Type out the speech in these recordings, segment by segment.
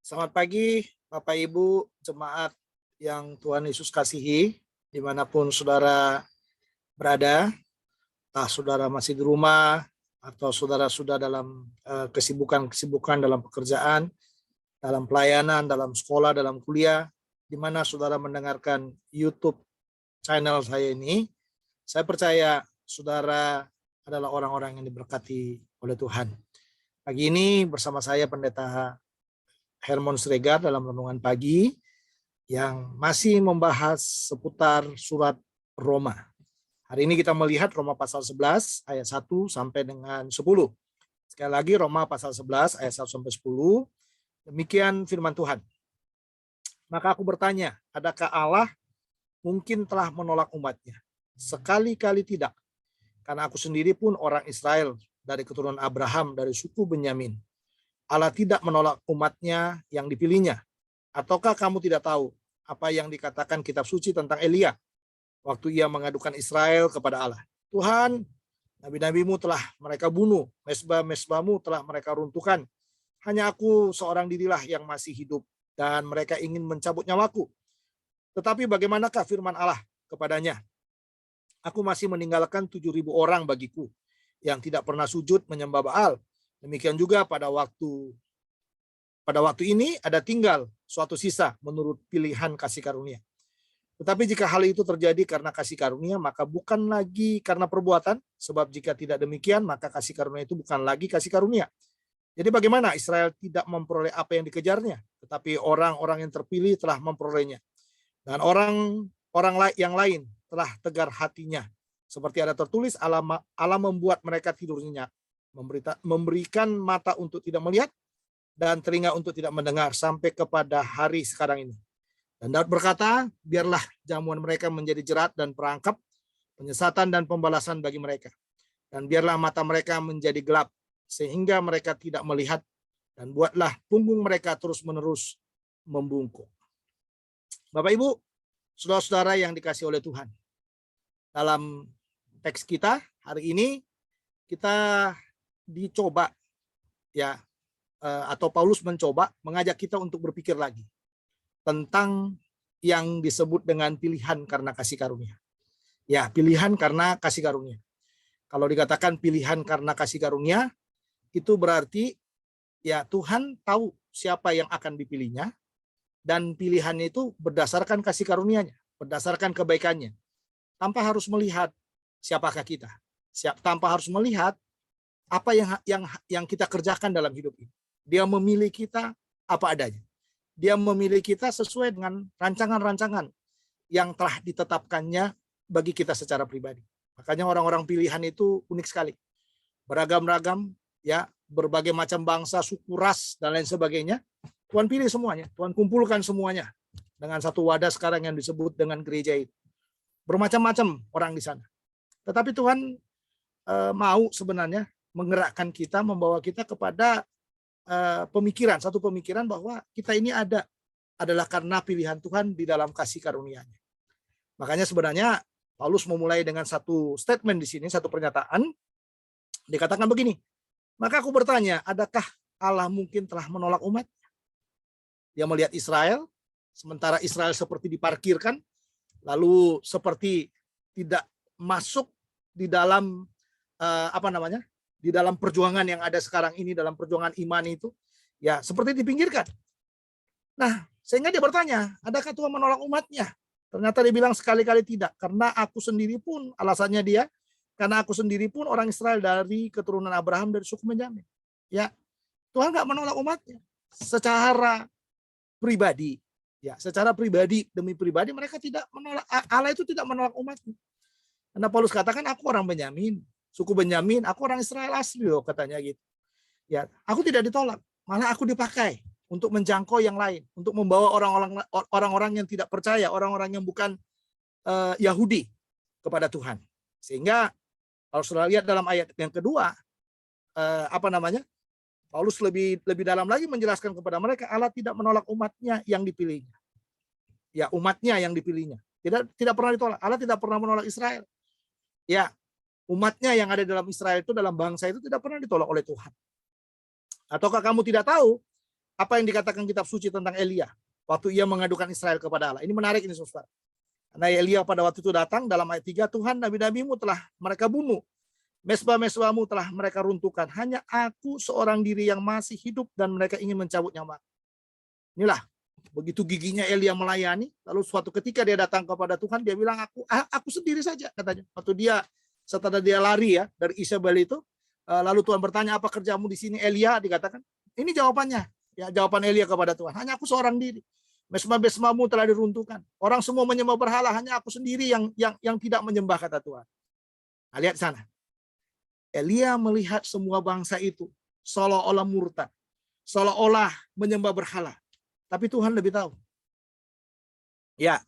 Selamat pagi, Bapak Ibu, jemaat yang Tuhan Yesus kasihi, dimanapun saudara berada, entah saudara masih di rumah, atau saudara sudah dalam kesibukan-kesibukan dalam pekerjaan, dalam pelayanan, dalam sekolah, dalam kuliah, di mana saudara mendengarkan YouTube channel saya ini. Saya percaya saudara adalah orang-orang yang diberkati oleh Tuhan. Pagi ini bersama saya Pendeta Hermon Sregar dalam renungan pagi yang masih membahas seputar surat Roma. Hari ini kita melihat Roma pasal 11 ayat 1 sampai dengan 10. Sekali lagi Roma pasal 11 ayat 1 sampai 10. Demikian firman Tuhan. Maka aku bertanya, adakah Allah mungkin telah menolak umatnya? Sekali-kali tidak. Karena aku sendiri pun orang Israel dari keturunan Abraham dari suku Benyamin. Allah tidak menolak umatnya yang dipilihnya. Ataukah kamu tidak tahu apa yang dikatakan kitab suci tentang Elia waktu ia mengadukan Israel kepada Allah? Tuhan, nabi-nabimu telah mereka bunuh, mesbah-mesbahmu telah mereka runtuhkan. Hanya aku seorang dirilah yang masih hidup dan mereka ingin mencabut nyawaku. Tetapi bagaimanakah firman Allah kepadanya? Aku masih meninggalkan 7.000 orang bagiku yang tidak pernah sujud menyembah Baal. Demikian juga pada waktu ini ada tinggal suatu sisa menurut pilihan kasih karunia. Tetapi jika hal itu terjadi karena kasih karunia, maka bukan lagi karena perbuatan, sebab jika tidak demikian, maka kasih karunia itu bukan lagi kasih karunia. Jadi bagaimana Israel tidak memperoleh apa yang dikejarnya, tetapi orang-orang yang terpilih telah memperolehnya. Dan orang yang lain telah tegar hatinya. Seperti ada tertulis, Allah membuat mereka tidur nyenyak, memberikan mata untuk tidak melihat dan telinga untuk tidak mendengar sampai kepada hari sekarang ini. Dan Daud berkata, biarlah jamuan mereka menjadi jerat dan perangkap, penyesatan dan pembalasan bagi mereka. Dan biarlah mata mereka menjadi gelap, sehingga mereka tidak melihat, dan buatlah punggung mereka terus-menerus membungkuk. Bapak Ibu, saudara-saudara yang dikasihi oleh Tuhan, dalam teks kita hari ini, kita dicoba ya, atau Paulus mencoba mengajak kita untuk berpikir lagi tentang yang disebut dengan pilihan karena kasih karunia. Ya, pilihan karena kasih karunia. Kalau dikatakan pilihan karena kasih karunia, itu berarti ya Tuhan tahu siapa yang akan dipilihnya, dan pilihannya itu berdasarkan kasih karunia-Nya, berdasarkan kebaikannya, tanpa harus melihat siapakah kita, tanpa harus melihat apa yang kita kerjakan dalam hidup ini. Dia memilih kita apa adanya. Dia memilih kita sesuai dengan rancangan-rancangan yang telah ditetapkannya bagi kita secara pribadi. Makanya orang-orang pilihan itu unik sekali. Beragam-ragam, ya, berbagai macam bangsa, suku, ras, dan lain sebagainya. Tuhan pilih semuanya, Tuhan kumpulkan semuanya dengan satu wadah sekarang yang disebut dengan gereja itu. Bermacam-macam orang di sana. Tetapi Tuhan mau sebenarnya menggerakkan kita, membawa kita kepada satu pemikiran bahwa kita ini adalah karena pilihan Tuhan di dalam kasih karunia-Nya. Makanya sebenarnya Paulus memulai dengan satu statement di sini, satu pernyataan. Dikatakan begini, maka aku bertanya, adakah Allah mungkin telah menolak umat? Dia melihat Israel, sementara Israel seperti diparkirkan, lalu seperti tidak masuk di dalam di dalam perjuangan yang ada sekarang ini, dalam perjuangan iman itu, ya seperti dipinggirkan. Nah, sehingga dia bertanya, adakah Tuhan menolak umatnya? Ternyata dia bilang sekali-kali tidak, karena aku sendiri pun, alasannya dia, karena aku sendiri pun orang Israel dari keturunan Abraham dari suku Benyamin. Ya, Tuhan nggak menolak umatnya secara pribadi. Ya, secara pribadi demi pribadi mereka tidak menolak, Allah itu tidak menolak umatnya. Karena Paulus katakan, aku orang Benyamin, suku Benyamin, aku orang Israel asli loh, katanya gitu. Ya, aku tidak ditolak, malah aku dipakai untuk menjangkau yang lain, untuk membawa orang-orang yang tidak percaya, orang-orang yang bukan Yahudi kepada Tuhan. Sehingga kalau sudah lihat dalam ayat yang kedua, Paulus lebih dalam lagi menjelaskan kepada mereka, Allah tidak menolak umatnya yang dipilihnya. Ya, umatnya yang dipilihnya. Tidak pernah ditolak. Allah tidak pernah menolak Israel. Ya, umatnya yang ada dalam Israel itu, dalam bangsa itu tidak pernah ditolak oleh Tuhan. Ataukah kamu tidak tahu apa yang dikatakan kitab suci tentang Elia waktu ia mengadukan Israel kepada Allah. Ini menarik ini saudara. Karena Elia pada waktu itu datang dalam ayat 3, Tuhan nabi-nabimu telah mereka bunuh. Mesbah-mesbahmu telah mereka runtuhkan. Hanya aku seorang diri yang masih hidup dan mereka ingin mencabut nyawa. Inilah begitu giginya Elia melayani. Lalu suatu ketika dia datang kepada Tuhan, dia bilang aku sendiri saja katanya. Waktu dia setelah dia lari ya dari Isabel itu, lalu Tuhan bertanya, apa kerjamu di sini Elia? Dikatakan ini jawabannya. Ya, jawaban Elia kepada Tuhan, hanya aku seorang diri. Mesbah-mesbahmu telah diruntuhkan. Orang semua menyembah berhala, hanya aku sendiri yang tidak menyembah, kata Tuhan. Nah, lihat sana. Elia melihat semua bangsa itu seolah-olah murtad, seolah-olah menyembah berhala. Tapi Tuhan lebih tahu. Ya,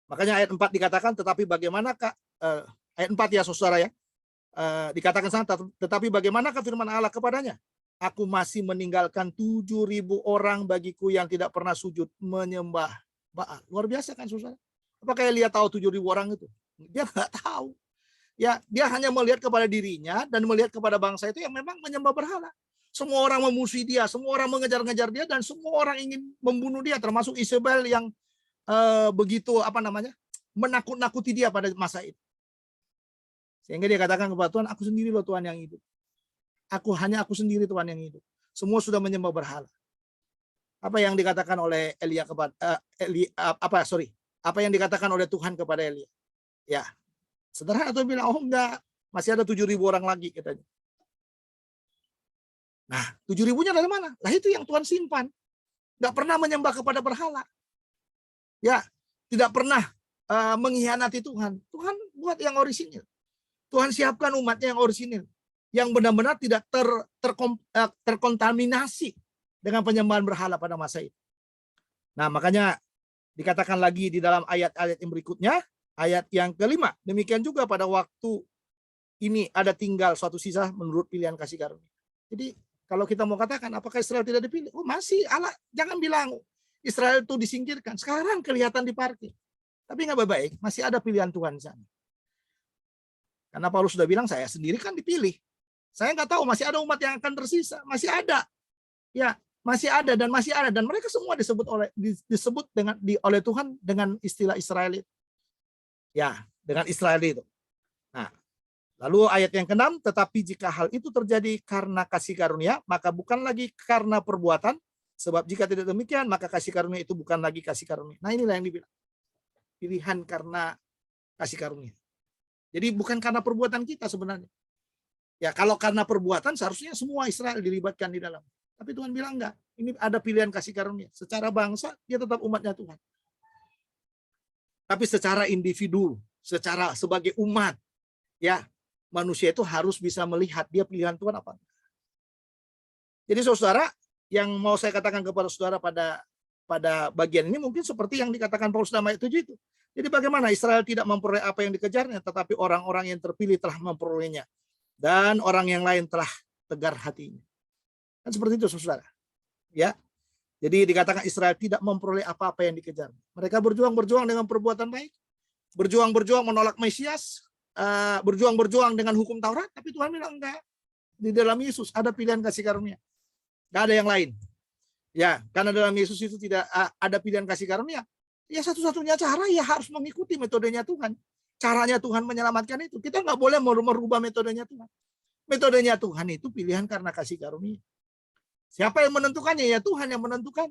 makanya ayat 4 dikatakan, tetapi bagaimanakah, ayat 4 ya saudara ya, dikatakan sana, tetapi bagaimanakah firman Allah kepadanya? Aku masih meninggalkan 7.000 orang bagiku yang tidak pernah sujud menyembah Baal. Luar biasa kan saudara? Apakah Elia tahu 7.000 orang itu? Dia nggak tahu. Ya, dia hanya melihat kepada dirinya dan melihat kepada bangsa itu yang memang menyembah berhala. Semua orang memusuhi dia, semua orang mengejar-ngejar dia, dan semua orang ingin membunuh dia, termasuk Isabel yang begitu menakut-nakuti dia pada masa itu. Sehingga dia katakan kepada Tuhan, aku sendiri loh Tuhan yang hidup. Hanya aku sendiri Tuhan yang hidup. Semua sudah menyembah berhala. Apa yang dikatakan oleh Elia kepada apa yang dikatakan oleh Tuhan kepada Elia? Ya, sederhana tuh bilang, oh enggak, masih ada 7.000 orang lagi katanya. Nah, 7.000-nya dari mana? Lah itu yang Tuhan simpan. Enggak pernah menyembah kepada berhala. Ya, tidak pernah mengkhianati Tuhan. Tuhan buat yang orisinil. Tuhan siapkan umatnya yang orisinil, yang benar-benar tidak terkontaminasi dengan penyembahan berhala pada masa itu. Nah, makanya dikatakan lagi di dalam ayat-ayat yang berikutnya, ayat yang kelima, demikian juga pada waktu ini ada tinggal suatu sisa menurut pilihan kasih karunia. Jadi kalau kita mau katakan apakah Israel tidak dipilih? Oh masih, Allah jangan bilang Israel itu disingkirkan. Sekarang kelihatan diparkir. Tapi nggak baik, masih ada pilihan Tuhan di sana. Karena Paulus sudah bilang, saya sendiri kan dipilih. Saya nggak tahu, masih ada umat yang akan tersisa. Masih ada. Ya, masih ada dan masih ada. Dan mereka semua disebut oleh Tuhan dengan istilah Israel itu. Ya, dengan Israel itu. Nah, lalu ayat yang ke-6, tetapi jika hal itu terjadi karena kasih karunia, maka bukan lagi karena perbuatan, sebab jika tidak demikian, maka kasih karunia itu bukan lagi kasih karunia. Nah, inilah yang dibilang. Pilihan karena kasih karunia. Jadi bukan karena perbuatan kita sebenarnya. Ya, kalau karena perbuatan seharusnya semua Israel dilibatkan di dalam. Tapi Tuhan bilang enggak. Ini ada pilihan kasih karunia. Secara bangsa, dia tetap umatnya Tuhan. Tapi secara individu, secara sebagai umat, ya, manusia itu harus bisa melihat dia pilihan Tuhan apa. Jadi saudara, yang mau saya katakan kepada saudara pada bagian ini mungkin seperti yang dikatakan Paulus dalam ayat 7 itu. Jadi bagaimana Israel tidak memperoleh apa yang dikejarnya, tetapi orang-orang yang terpilih telah memperolehnya. Dan orang yang lain telah tegar hatinya. Kan seperti itu saudara. Ya. Jadi dikatakan Israel tidak memperoleh apa-apa yang dikejar. Mereka berjuang dengan perbuatan baik. Berjuang menolak Mesias. Berjuang dengan hukum Taurat. Tapi Tuhan bilang enggak. Di dalam Yesus ada pilihan kasih karunia. Enggak ada yang lain. Ya, karena dalam Yesus itu tidak ada pilihan kasih karunia. Ya satu-satunya cara ya harus mengikuti metodenya Tuhan. Caranya Tuhan menyelamatkan itu. Kita nggak boleh merubah metodenya Tuhan. Metodenya Tuhan itu pilihan karena kasih karunia. Siapa yang menentukannya? Ya Tuhan yang menentukan.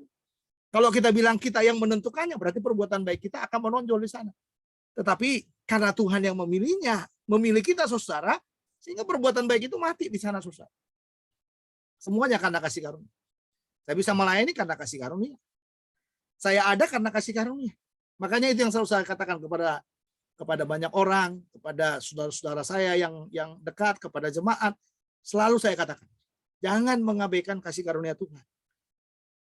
Kalau kita bilang kita yang menentukannya, berarti perbuatan baik kita akan menonjol di sana. Tetapi karena Tuhan yang memilihnya, memilih kita saudara, sehingga perbuatan baik itu mati di sana saudara. Semuanya karena kasih karunia. Saya bisa melayani karena kasih karunia. Saya ada karena kasih karunia. Makanya itu yang selalu saya katakan kepada banyak orang, kepada saudara-saudara saya yang dekat, kepada jemaat, selalu saya katakan, jangan mengabaikan kasih karunia Tuhan.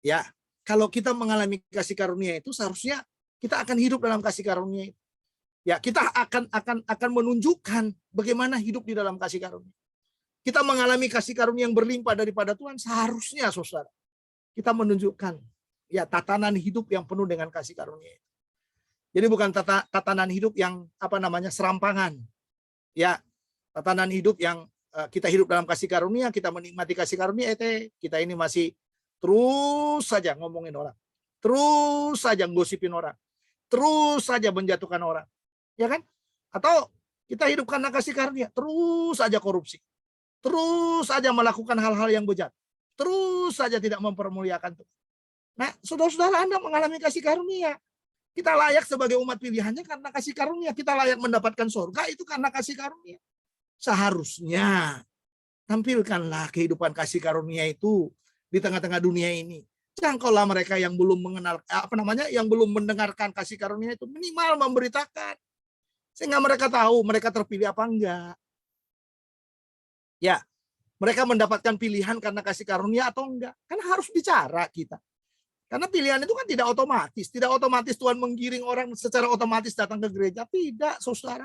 Ya, kalau kita mengalami kasih karunia itu seharusnya kita akan hidup dalam kasih karunia itu. Ya, kita akan menunjukkan bagaimana hidup di dalam kasih karunia. Kita mengalami kasih karunia yang berlimpah daripada Tuhan, seharusnya saudara kita menunjukkan ya tatanan hidup yang penuh dengan kasih karunia. Jadi bukan tatanan hidup yang serampangan. Ya, tatanan hidup yang kita hidup dalam kasih karunia, kita menikmati kasih karunia, kita ini masih terus saja ngomongin orang, terus saja gosipin orang, terus saja menjatuhkan orang, ya kan? Atau kita hidup karena kasih karunia, terus saja korupsi, terus saja melakukan hal-hal yang bejat, terus saja tidak mempermuliakan Tuhan. Nah, saudara-saudara, Anda mengalami kasih karunia. Kita layak sebagai umat pilihannya karena kasih karunia. Kita layak mendapatkan surga itu karena kasih karunia. Seharusnya tampilkanlah kehidupan kasih karunia itu di tengah-tengah dunia ini. Jangkaulah mereka yang belum mengenal yang belum mendengarkan kasih karunia itu, minimal memberitakan sehingga mereka tahu mereka terpilih apa enggak. Ya, mereka mendapatkan pilihan karena kasih karunia atau enggak. Kan harus bicara kita. Karena pilihan itu kan tidak otomatis. Tidak otomatis Tuhan menggiring orang secara otomatis datang ke gereja. Tidak, saudara.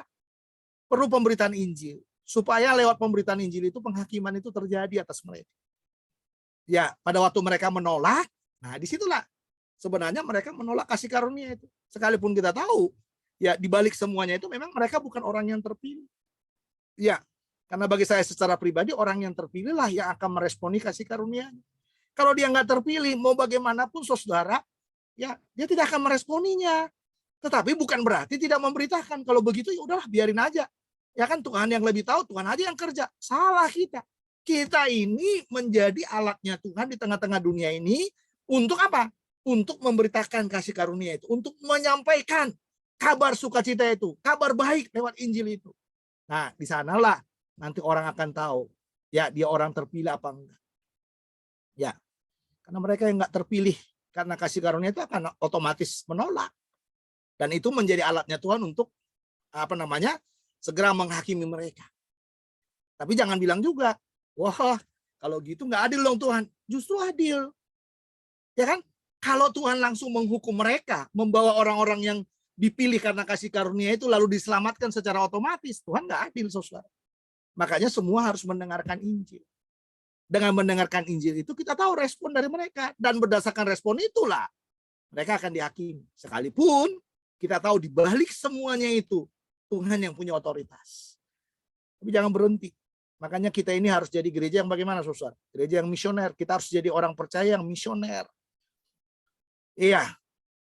Perlu pemberitaan Injil. Supaya lewat pemberitaan Injil itu penghakiman itu terjadi atas mereka. Ya, pada waktu mereka menolak, nah disitulah sebenarnya mereka menolak kasih karunia itu. Sekalipun kita tahu, ya dibalik semuanya itu memang mereka bukan orang yang terpilih. Ya, karena bagi saya secara pribadi orang yang terpilih lah yang akan meresponi kasih karunia. Kalau dia nggak terpilih, mau bagaimanapun saudara, ya dia tidak akan meresponinya. Tetapi bukan berarti tidak memberitakan. Kalau begitu ya udahlah biarin aja. Ya kan Tuhan yang lebih tahu, Tuhan aja yang kerja. Salah kita. Kita ini menjadi alatnya Tuhan di tengah-tengah dunia ini untuk apa? Untuk memberitakan kasih karunia itu, untuk menyampaikan kabar sukacita itu, kabar baik lewat Injil itu. Nah, di sanalah nanti orang akan tahu, ya dia orang terpilih apa enggak. Ya, karena mereka yang nggak terpilih karena kasih karunia itu akan otomatis menolak. Dan itu menjadi alatnya Tuhan untuk segera menghakimi mereka. Tapi jangan bilang juga, wah kalau gitu nggak adil dong Tuhan. Justru adil. Ya kan? Kalau Tuhan langsung menghukum mereka, membawa orang-orang yang dipilih karena kasih karunia itu lalu diselamatkan secara otomatis, Tuhan nggak adil, saudara. Makanya semua harus mendengarkan Injil. Dengan mendengarkan Injil itu kita tahu respon dari mereka. Dan berdasarkan respon itulah mereka akan dihakimi. Sekalipun kita tahu di balik semuanya itu Tuhan yang punya otoritas. Tapi jangan berhenti. Makanya kita ini harus jadi gereja yang bagaimana, saudara? Gereja yang misioner. Kita harus jadi orang percaya yang misioner. Iya,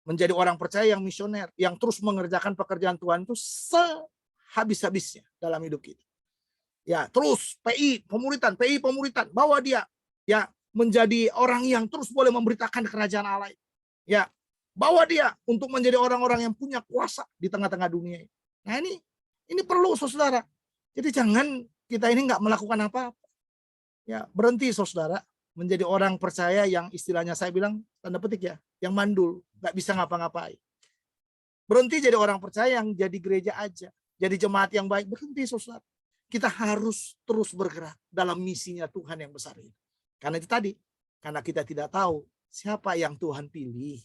menjadi orang percaya yang misioner. Yang terus mengerjakan pekerjaan Tuhan itu sehabis-habisnya dalam hidup kita. Ya, terus PI pemuritan, bawa dia ya menjadi orang yang terus boleh memberitakan kerajaan Allah. Ya, bawa dia untuk menjadi orang-orang yang punya kuasa di tengah-tengah dunia. Nah, ini perlu saudara. Jadi jangan kita ini nggak melakukan apa-apa. Ya, berhenti saudara menjadi orang percaya yang istilahnya saya bilang tanda petik ya, yang mandul, nggak bisa ngapa-ngapain. Berhenti jadi orang percaya yang jadi gereja aja, jadi jemaat yang baik. Berhenti saudara. Kita harus terus bergerak dalam misinya Tuhan yang besar ini. Karena itu tadi, karena kita tidak tahu siapa yang Tuhan pilih.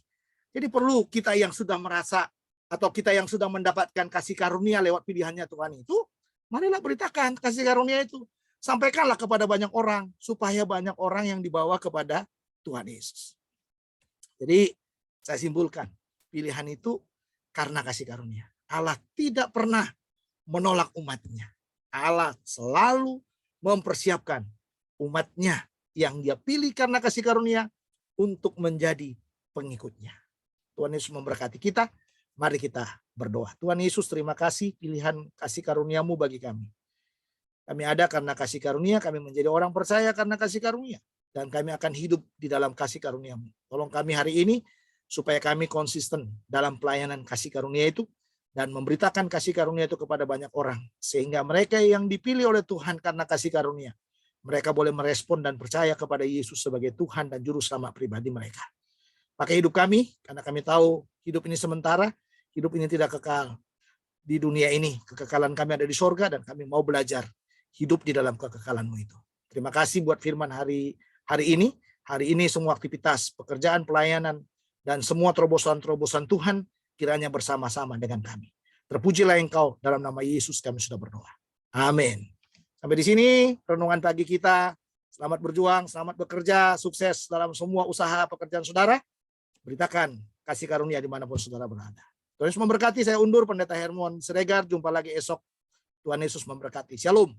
Jadi perlu kita yang sudah merasa atau kita yang sudah mendapatkan kasih karunia lewat pilihannya Tuhan itu, marilah beritakan kasih karunia itu. Sampaikanlah kepada banyak orang supaya banyak orang yang dibawa kepada Tuhan Yesus. Jadi saya simpulkan, pilihan itu karena kasih karunia. Allah tidak pernah menolak umatnya. Allah selalu mempersiapkan umatnya yang dia pilih karena kasih karunia untuk menjadi pengikutnya. Tuhan Yesus memberkati kita. Mari kita berdoa. Tuhan Yesus, terima kasih pilihan kasih karuniamu bagi kami. Kami ada karena kasih karunia, kami menjadi orang percaya karena kasih karunia. Dan kami akan hidup di dalam kasih karuniamu. Tolong kami hari ini supaya kami konsisten dalam pelayanan kasih karunia itu. Dan memberitakan kasih karunia itu kepada banyak orang. Sehingga mereka yang dipilih oleh Tuhan karena kasih karunia, mereka boleh merespon dan percaya kepada Yesus sebagai Tuhan dan Juru Selamat pribadi mereka. Pakai hidup kami, karena kami tahu hidup ini sementara, hidup ini tidak kekal di dunia ini. Kekekalan kami ada di sorga dan kami mau belajar hidup di dalam kekekalan-Mu itu. Terima kasih buat firman hari ini. Hari ini semua aktivitas, pekerjaan, pelayanan, dan semua terobosan-terobosan Tuhan kiranya bersama-sama dengan kami. Terpujilah Engkau, dalam nama Yesus kami sudah berdoa. Amin. Sampai di sini renungan pagi kita. Selamat berjuang, selamat bekerja, sukses dalam semua usaha pekerjaan saudara. Beritakan kasih karunia dimanapun saudara berada. Tuhan Yesus memberkati. Saya undur Pendeta Hermon Siregar. Jumpa lagi esok. Tuhan Yesus memberkati. Shalom.